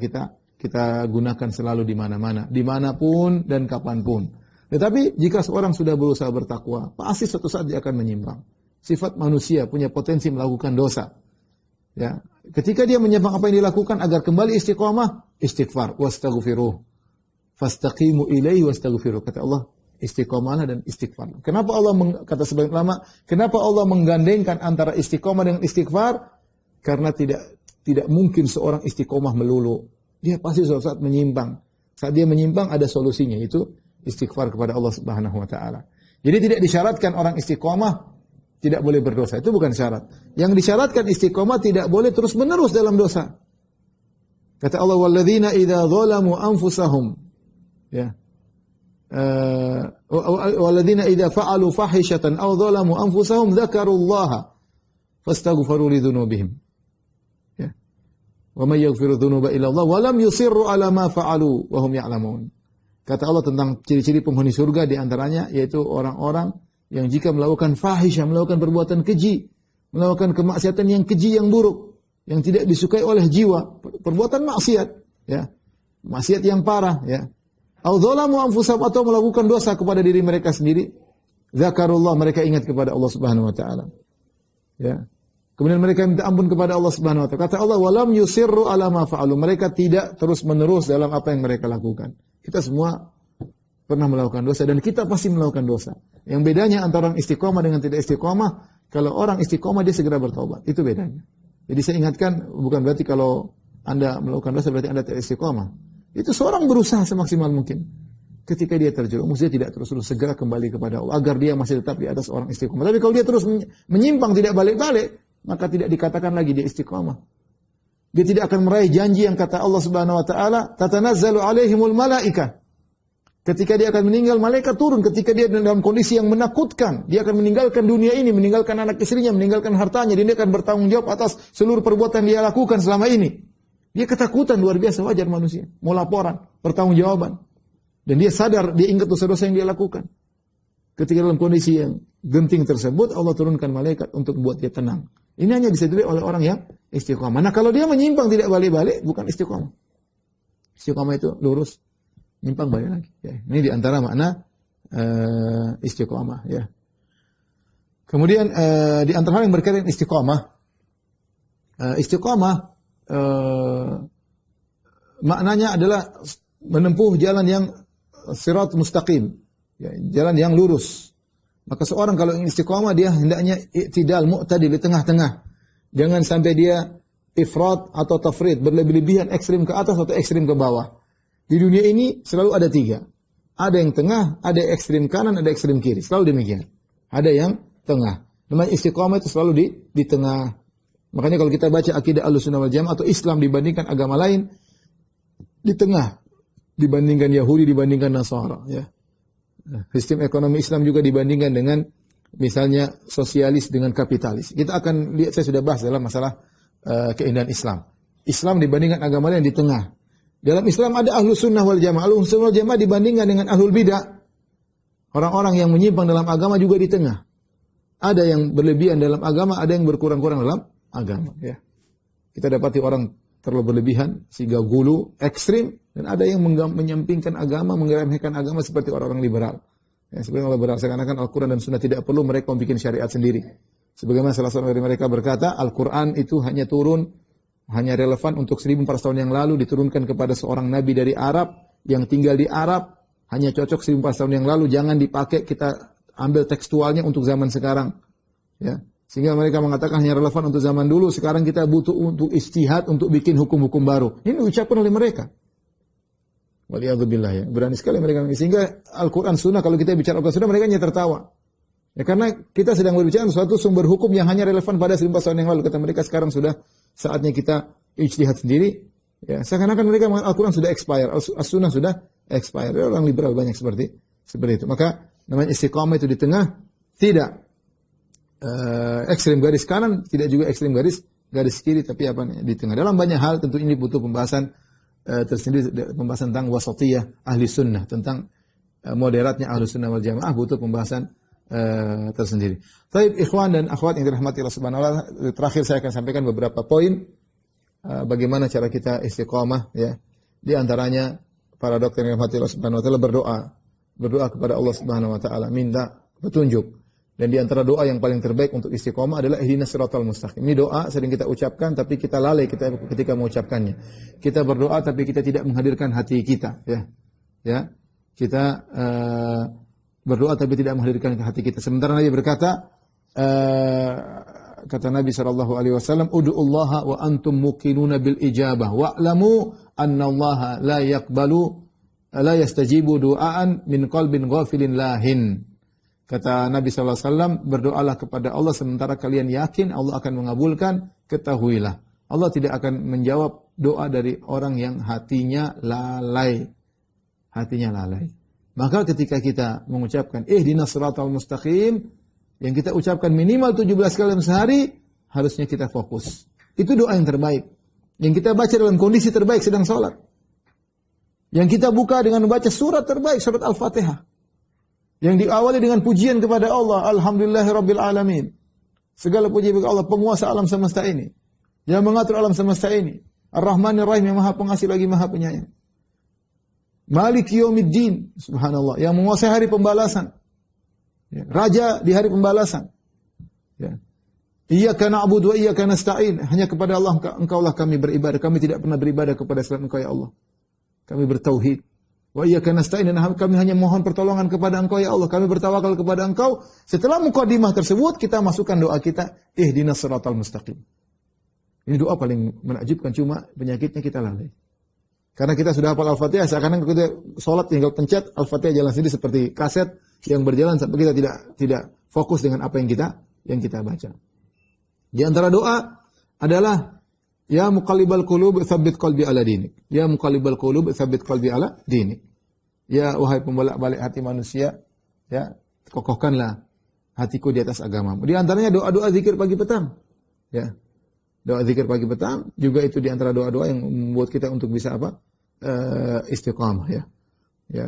kita gunakan selalu di mana-mana, dimanapun dan kapanpun. Tetapi jika seorang sudah berusaha bertakwa, pasti suatu saat dia akan menyimpang. Sifat manusia punya potensi melakukan dosa. Ya, ketika dia menyimpang apa yang dilakukan, agar kembali istiqamah, istighfar, wastaghfiruh, fastaqimu ilaihi wastaghfiruh. Kata Allah, istiqomahlah dan istighfar. Kenapa Allah kata sebagian ulama, kenapa Allah menggandengkan antara istiqomah dengan istighfar? Karena tidak mungkin seorang istiqomah melulu. Dia pasti suatu saat menyimpang. Saat dia menyimpang ada solusinya, itu istighfar kepada Allah Subhanahu wa taala. Jadi tidak disyaratkan orang istiqomah tidak boleh berdosa. Itu bukan syarat. Yang disyaratkan istiqomah tidak boleh terus-menerus dalam dosa. Kata Allah, walladzina idza dzalamu anfusahum, ya. Walladzina idza fa'alu fahishatan aw dzalamu anfusahum dzakarullaha fastaghfiru lidzunubihim. Ya. Wa may yaghfiru dzunuba illa Allah wa lam yusirru ala ma fa'alu wa hum ya'lamun. Kata Allah tentang ciri-ciri penghuni surga di antaranya yaitu orang-orang yang jika melakukan fahisyah, melakukan perbuatan keji, melakukan kemaksiatan yang keji, yang buruk, yang tidak disukai oleh jiwa, perbuatan maksiat, ya, maksiat yang parah, ya, au dzalamu anfusahum, atau melakukan dosa kepada diri mereka sendiri, zakarullah, mereka ingat kepada Allah Subhanahu wa taala, ya, kemudian mereka minta ampun kepada Allah Subhanahu wa taala. Kata Allah, walam yusirru ala ma fa'alu, mereka tidak terus menerus dalam apa yang mereka lakukan. Kita semua pernah melakukan dosa dan kita pasti melakukan dosa. Yang bedanya antara orang istiqomah dengan tidak istiqomah, kalau orang istiqomah dia segera bertobat, itu bedanya. Jadi saya ingatkan, bukan berarti kalau Anda melakukan dosa berarti Anda tidak istiqomah. Itu seorang berusaha semaksimal mungkin. Ketika dia terjerumus, dia tidak terus-terus segera kembali kepada Allah agar dia masih tetap di atas orang istiqomah. Tapi kalau dia terus menyimpang, tidak balik-balik, maka tidak dikatakan lagi dia istiqomah. Dia tidak akan meraih janji yang kata Allah Subhanahu wa taala, tatanazzalu alaihimul malaikah. Ketika dia akan meninggal, malaikat turun. Ketika dia dalam kondisi yang menakutkan, dia akan meninggalkan dunia ini, meninggalkan anak istrinya, meninggalkan hartanya. Dia akan bertanggung jawab atas seluruh perbuatan dia lakukan selama ini. Dia ketakutan luar biasa, wajar manusia. Mau laporan, bertanggung jawaban. Dan dia sadar, dia ingat dosa-dosa yang dia lakukan. Ketika dalam kondisi yang genting tersebut, Allah turunkan malaikat untuk membuat dia tenang. Ini hanya bisa dilihat oleh orang yang istiqomah. Nah, kalau dia menyimpang tidak balik-balik, bukan istiqomah. Istiqomah itu lurus, nyimpang balik lagi. Ya, ini diantara makna istiqomah. Ya. Kemudian di antara hal yang berkaitan istiqomah, istiqomah maknanya adalah menempuh jalan yang sirat mustaqim, ya, jalan yang lurus. Maka seorang kalau ingin istiqomah dia hendaknya i'tidal, mu'tadil, di tengah-tengah. Jangan sampai dia ifrat atau tafrid, berlebih-lebihan, ekstrim ke atas atau ekstrim ke bawah. Di dunia ini selalu ada tiga. Ada yang tengah, ada yang ekstrim kanan, ada ekstrim kiri. Selalu demikian. Ada yang tengah. Namanya istiqomah itu selalu di tengah. Makanya kalau kita baca akidah Ahlussunnah wal Jamaah atau Islam dibandingkan agama lain, di tengah. Dibandingkan Yahudi, dibandingkan Nasara. Ya. Sistem ekonomi Islam juga dibandingkan dengan misalnya sosialis dengan kapitalis. Kita akan lihat, saya sudah bahas dalam masalah keindahan Islam. Islam dibandingkan agama lain di tengah. Dalam Islam ada Ahlussunnah wal Jamaah. Ahlussunnah wal Jamaah dibandingkan dengan Ahlul Bidah. Orang-orang yang menyimpang dalam agama juga di tengah. Ada yang berlebihan dalam agama, ada yang berkurang-kurang dalam agama. Ya. Kita dapati orang terlalu berlebihan, sehingga gulu, ekstrim, dan ada yang menyampingkan agama, mengeremehkan agama seperti orang-orang liberal. Ya, seperti orang liberal, seakan-akan Al-Quran dan Sunnah tidak perlu, mereka membuat syariat sendiri. Sebagaimana salah seorang dari mereka berkata, Al-Quran itu hanya turun, hanya relevan untuk 1400 tahun yang lalu, diturunkan kepada seorang nabi dari Arab, yang tinggal di Arab, hanya cocok 1400 tahun yang lalu, jangan dipakai, kita ambil tekstualnya untuk zaman sekarang. Ya. Sehingga mereka mengatakan hanya relevan untuk zaman dulu, sekarang kita butuh untuk ijtihad, untuk bikin hukum-hukum baru. Ini diucapkan oleh mereka. Waliyadzubillah, ya. Berani sekali mereka. Sehingga Al-Quran Sunnah, kalau kita bicara Al-Quran Sunnah, mereka hanya tertawa. Ya, karena kita sedang berbicara suatu sumber hukum yang hanya relevan pada 1400 tahun yang lalu. Kata mereka sekarang sudah saatnya kita ijtihad sendiri. Ya, seakan-akan mereka mengatakan Al-Quran sudah expire, As-Sunnah sudah expire. Orang liberal banyak seperti itu. Maka namanya istiqamah itu di tengah, tidak ekstrim garis kanan, tidak juga ekstrim garis kiri, tapi apa di tengah. Dalam banyak hal tentu ini butuh pembahasan tersendiri, pembahasan tentang wasatiyah ahli sunnah, tentang moderatnya ahli sunnah wal jamaah, butuh pembahasan tersendiri. Baik, ikhwan dan akhwat yang dirahmati Allah Subhanahu wa taala, terakhir saya akan sampaikan beberapa poin bagaimana cara kita istiqamah, ya. Di antaranya para dokter yang dirahmati Allah Subhanahu wa taala berdoa kepada Allah Subhanahu wa taala, minta petunjuk. Dan di antara doa yang paling terbaik untuk istiqomah adalah ihdinas siratal mustaqim. Ini doa sering kita ucapkan tapi kita lalai ketika mengucapkannya. Kita berdoa tapi kita tidak menghadirkan hati kita, ya. Ya. Kita berdoa tapi tidak menghadirkan ke hati kita. Sementara Nabi berkata, kata Nabi sallallahu alaihi wasallam, "Ud'ullaha wa antum muqinuna bil ijabah wa'lamu anna Allah la yastajibu du'aan min qalbin ghafilin lahin." Kata Nabi sallallahu alaihi wasallam, berdoalah kepada Allah sementara kalian yakin Allah akan mengabulkan, ketahuilah Allah tidak akan menjawab doa dari orang yang hatinya lalai. Hatinya lalai. Maka ketika kita mengucapkan ihdinas siratal mustaqim, yang kita ucapkan minimal 17 kali dalam sehari, harusnya kita fokus. Itu doa yang terbaik. Yang kita baca dalam kondisi terbaik sedang sholat. Yang kita buka dengan membaca surat terbaik, surat Al-Fatihah. Yang diawali dengan pujian kepada Allah, Alhamdulillahirabbil alamin. Segala puji bagi Allah, penguasa alam semesta ini. Yang mengatur alam semesta ini. Ar-Rahmanir Rahim, yang maha pengasih lagi maha penyayang. Malik Yaumiddin, subhanallah, yang menguasai hari pembalasan. Ya, Raja di hari pembalasan. Ya. Iyyaka na'budu wa iyyaka nasta'in. Hanya kepada Allah engkaulah kami beribadah. Kami tidak pernah beribadah kepada selain Engkau ya Allah. Kami bertauhid. Wa iyyaka nasta'in, dan kami hanya mohon pertolongan kepada Engkau ya Allah. Kami bertawakal kepada Engkau. Setelah mukadimah tersebut, kita masukkan doa kita, ihdinas siratal mustaqim. Ini doa paling menakjubkan, cuma penyakitnya kita lalai. Karena kita sudah hafal Al-Fatihah, seakan-akan kita sholat tinggal pencet Al-Fatihah jalan sendiri seperti kaset yang berjalan sampai kita tidak fokus dengan apa yang kita baca. Di antara doa adalah ya muqallibal qulub tsabbit qalbi ala dinik. Ya muqallibal qulub tsabbit qalbi ala dinik. Ya wahai pembolak-balik hati manusia, ya kokohkanlah hatiku di atas agamamu. Di antaranya doa-doa zikir pagi petang. Ya. Doa zikir pagi petang juga itu di antara doa-doa yang membuat kita untuk bisa apa? Istiqamah ya. Ya,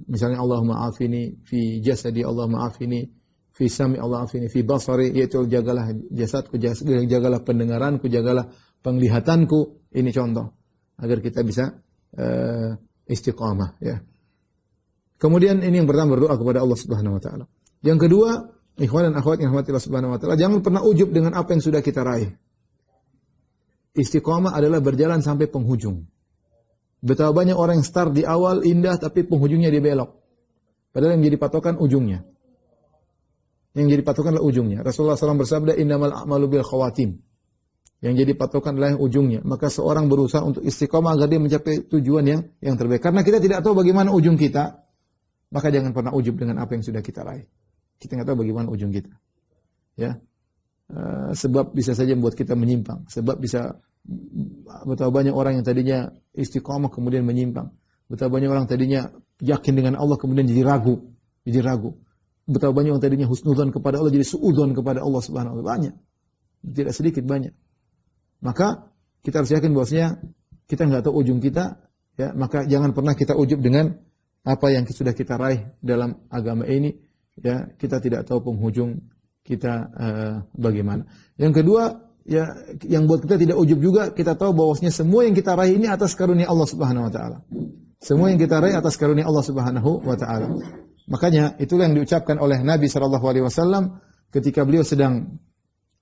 misalnya Allahumma afini fi jasadi, Allahumma afini fi sami, Allahumma afini fi basari, yaitu jagalah jasadku, jagalah pendengaranku, jagalah penglihatanku. Ini contoh agar kita bisa istiqamah ya. Kemudian ini yang pertama, berdoa kepada Allah Subhanahu wa taala. Yang kedua, ikhwan dan akhwat yang rahmati Allah Subhanahu wa taala, jangan pernah ujub dengan apa yang sudah kita raih. Istiqamah adalah berjalan sampai penghujung. Betapa banyak orang yang start di awal indah tapi penghujungnya dia belok. Padahal yang jadi patokan ujungnya. Yang jadi patokan adalah ujungnya. Rasulullah SAW bersabda, innamal a'malu bil khawatim. Yang jadi patokan adalah yang ujungnya. Maka seorang berusaha untuk istiqamah agar dia mencapai tujuan yang terbaik. Karena kita tidak tahu bagaimana ujung kita, maka jangan pernah ujub dengan apa yang sudah kita raih. Kita nggak tahu bagaimana ujung kita. Ya. Sebab bisa saja membuat kita menyimpang. Sebab bisa betapa banyak orang yang tadinya istiqamah kemudian menyimpang. Betapa banyak orang tadinya yakin dengan Allah kemudian jadi ragu. Betapa banyak orang tadinya husnudzon kepada Allah jadi suudzon kepada Allah Subhanahu wa taala. Banyak. Tidak sedikit, banyak. Maka kita harus yakin bahwasanya kita nggak tahu ujung kita, ya, maka jangan pernah kita ujub dengan apa yang sudah kita raih dalam agama ini, ya, kita tidak tahu penghujung kita bagaimana. Yang kedua, ya, yang buat kita tidak ujub juga, kita tahu bahwasanya semua yang kita raih ini atas karunia Allah Subhanahu wa taala. Semua yang kita raih atas karunia Allah Subhanahu wa taala. Makanya itulah yang diucapkan oleh Nabi sallallahu alaihi wasallam ketika beliau sedang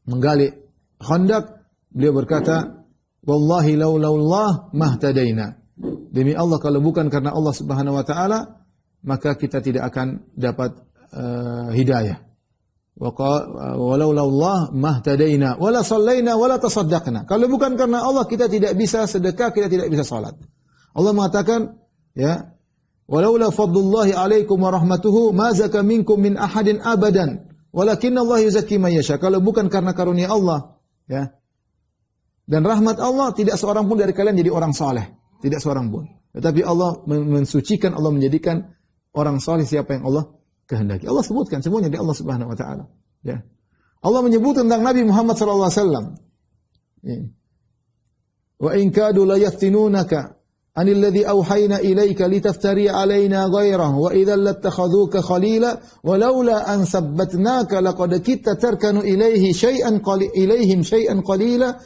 menggali Khandaq, beliau berkata, "Wallahi laulullah mahtadaina." Demi Allah, kalau bukan karena Allah Subhanahu wa taala, maka kita tidak akan dapat hidayah. Walaulallah mahtadaina wala sallaina wala tasaddaqna. Kalau bukan karena Allah, kita tidak bisa sedekah, kita tidak bisa salat. Allah mengatakan, ya, walaula fadlullahi alaikum wa rahmatuhu ma zaka minkum min ahadin abadan walakinna Allah yuzakki man yasha. Kalau bukan karena karunia Allah, ya, dan rahmat Allah, tidak seorang pun dari kalian jadi orang saleh, tidak seorang pun. Tetapi Allah mensucikan, Allah menjadikan orang saleh siapa yang Allah kehendaki. Allah sebutkan semuanya di Allah Subhanahu wa taala, ya. Allah menyebut tentang Nabi Muhammad sallallahu alaihi wasallam, ya. Wa in kadu la yaftinunaka anil ladzi auhayna ilaika litaftari alaina ghairahu wa idzal lattakhadhuka khalila walaula an sabbatnaka laqad kitta tarkanu ilaihim shay'an qalila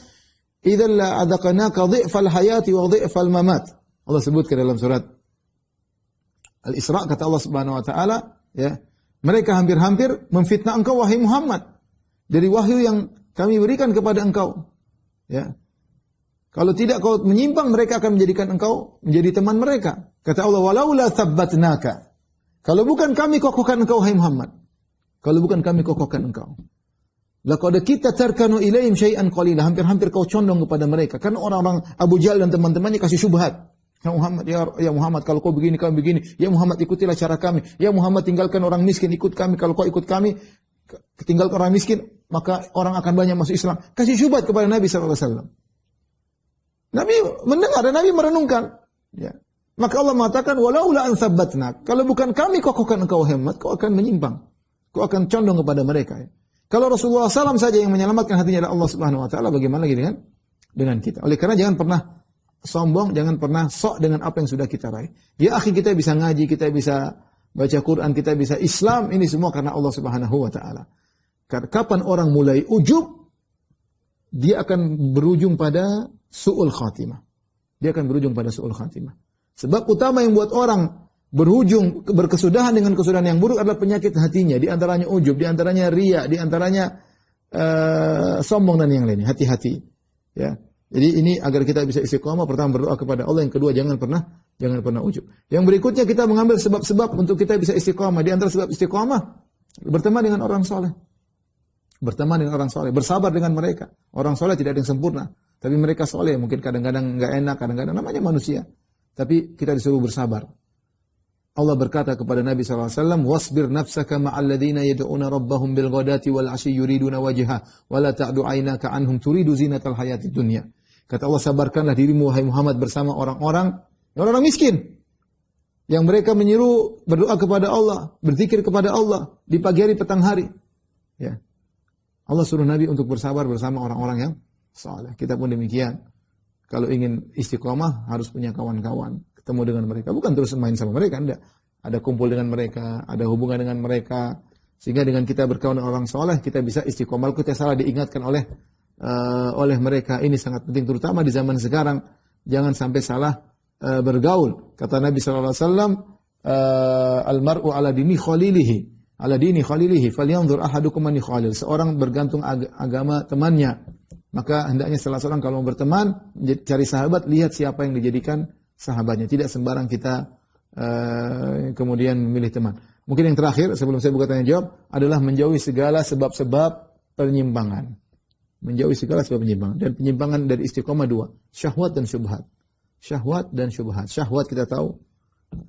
idzal la adaqnaka dhifal hayati wa dhifal mamat. Allah sebutkan dalam surat Al-Isra, kata Allah Subhanahu wa taala, ya, mereka hampir-hampir memfitnah engkau wahai Muhammad dari wahyu yang kami berikan kepada engkau, ya. Kalau tidak kau menyimpang, mereka akan menjadikan engkau menjadi teman mereka. Kata Allah, walaula tsabbatnaka. Kalau bukan kami kokohkan engkau, hai Muhammad. Kalau bukan kami kokohkan engkau. Laqad kita tarkanu ilaihim syai'an qalila. Hampir-hampir kau condong kepada mereka. Karena orang-orang Abu Jahal dan teman-temannya kasih syubhat. Ya Muhammad, ya Muhammad, kalau kau begini, kau begini. Ya Muhammad, ikutilah cara kami. Ya Muhammad, tinggalkan orang miskin, ikut kami. Kalau kau ikut kami, tinggalkan orang miskin, maka orang akan banyak masuk Islam. Kasih syubhat kepada Nabi SAW. Nabi mendengar dan Nabi merenungkan. Ya. Maka Allah mengatakan, walaula an sabbatnak. Kalau bukan kami kokohkan engkau, Muhammad, kau akan menyimpang. Kau akan condong kepada mereka. Ya. Kalau Rasulullah SAW saja yang menyelamatkan hatinya adalah Allah Subhanahu Wa Taala, bagaimana lagi dengan kita? Oleh karena jangan pernah sombong, jangan pernah sok dengan apa yang sudah kita raih. Ya akhi, kita bisa ngaji, kita bisa baca Quran, kita bisa Islam, ini semua karena Allah Subhanahu Wa Taala. Kapan orang mulai ujub, dia akan berujung pada su'ul khatimah. Dia akan berujung pada su'ul khatimah. Sebab utama yang buat orang berkesudahan dengan kesudahan yang buruk adalah penyakit hatinya. Di antaranya ujub, di antaranya riya, di antaranya sombong dan yang lainnya. Hati-hati. Ya. Jadi ini agar kita bisa istiqamah, pertama berdoa kepada Allah, yang kedua jangan pernah ujub. Yang berikutnya kita mengambil sebab-sebab untuk kita bisa istiqamah. Di antara sebab istiqamah, berteman dengan orang soleh. Berteman dengan orang soleh, bersabar dengan mereka. Orang soleh tidak ada yang sempurna, tapi mereka soleh. Mungkin kadang-kadang enggak enak, kadang-kadang namanya manusia. Tapi kita disuruh bersabar. Allah berkata kepada Nabi SAW, "Wasbir nafsaka ma'al ladzina yad'una rabbahum bil ghadati wal 'ashyi yuriduna wajha, wa la ta'du 'ainaka 'anhum turidu zinatal hayatid dunya." Kata Allah, sabarkanlah dirimu wahai Muhammad bersama orang-orang miskin yang mereka menyeru berdoa kepada Allah, berzikir kepada Allah di pagi hari petang hari. Ya. Allah suruh Nabi untuk bersabar bersama orang-orang yang saleh. Kita pun demikian. Kalau ingin istiqamah harus punya kawan-kawan, ketemu dengan mereka, bukan terus main sama mereka, enggak. Ada kumpul dengan mereka, ada hubungan dengan mereka, sehingga dengan kita berkawan dengan orang saleh kita bisa istiqamah. Kita salah diingatkan oleh mereka. Ini sangat penting, terutama di zaman sekarang. Jangan sampai salah bergaul. Kata Nabi SAW, "Al-mar'u ala dini khalilihi, falyanzur ahadukum man khalil." Seorang bergantung agama temannya. Maka hendaknya salah seorang kalau berteman, cari sahabat, lihat siapa yang dijadikan sahabatnya. Tidak sembarang kita kemudian memilih teman. Mungkin yang terakhir, sebelum saya buka tanya jawab, adalah menjauhi segala sebab-sebab penyimpangan. Menjauhi segala sebab penyimpangan. Dan penyimpangan dari istiqomah dua, syahwat dan syubhat. Syahwat dan syubhat. Syahwat kita tahu,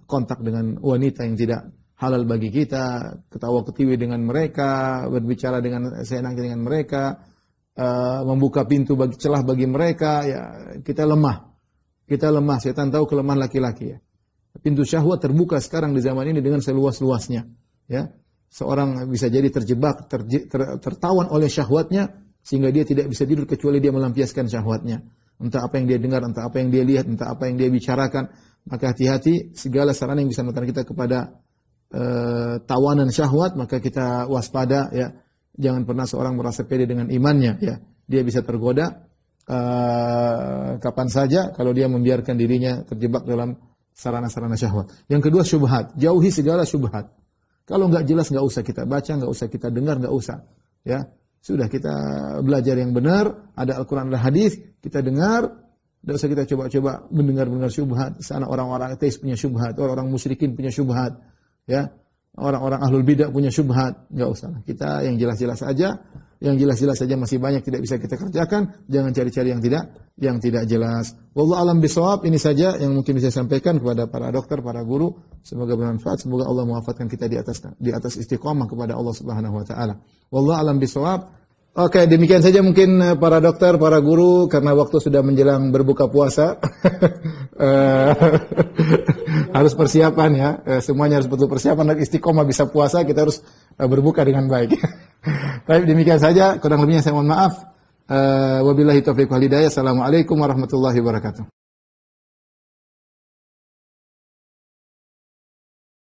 kontak dengan wanita yang tidak halal bagi kita, ketawa ketiwi dengan mereka, berbicara dengan seenaknya dengan mereka, membuka pintu celah bagi mereka, ya kita lemah. Kita lemah, setan tahu kelemahan laki-laki ya. Pintu syahwat terbuka sekarang di zaman ini dengan seluas-luasnya, ya. Seorang bisa jadi terjebak, tertawan oleh syahwatnya sehingga dia tidak bisa tidur kecuali dia melampiaskan syahwatnya. Entah apa yang dia dengar, entah apa yang dia lihat, entah apa yang dia bicarakan. Maka hati-hati, segala sarana yang bisa mengantarkan kita kepada tawanan syahwat, maka kita waspada ya. Jangan pernah seorang merasa pede dengan imannya ya. Dia bisa tergoda kapan saja kalau dia membiarkan dirinya terjebak dalam sarana-sarana syahwat. Yang kedua syubhat, jauhi segala syubhat. Kalau enggak jelas enggak usah kita baca, enggak usah kita dengar, enggak usah. Ya, sudah kita belajar yang benar, ada Al-Qur'an, ada hadis, kita dengar, enggak usah kita coba-coba mendengar syubhat. Sana orang-orang ateis punya syubhat, orang-orang musyrikin punya syubhat, ya. Orang-orang ahlul bidah punya syubhat, enggak usah. Kita yang jelas-jelas saja, yang jelas-jelas saja masih banyak tidak bisa kita kerjakan, jangan cari-cari yang tidak jelas. Wallahu alam bisawab, ini saja yang mungkin bisa sampaikan kepada para dokter, para guru. Semoga bermanfaat, semoga Allah mewafatkan kita di atas istiqamah kepada Allah Subhanahu wa taala. Wallahu alam bisawab. Oke, demikian saja mungkin para dokter, para guru, karena waktu sudah menjelang berbuka puasa. Harus persiapan ya, semuanya harus betul persiapan, dan istiqomah bisa puasa, kita harus berbuka dengan baik. Baik, demikian saja, kurang lebihnya saya mohon maaf. Wabillahi taufiq wal hidayah. Assalamualaikum warahmatullahi wabarakatuh.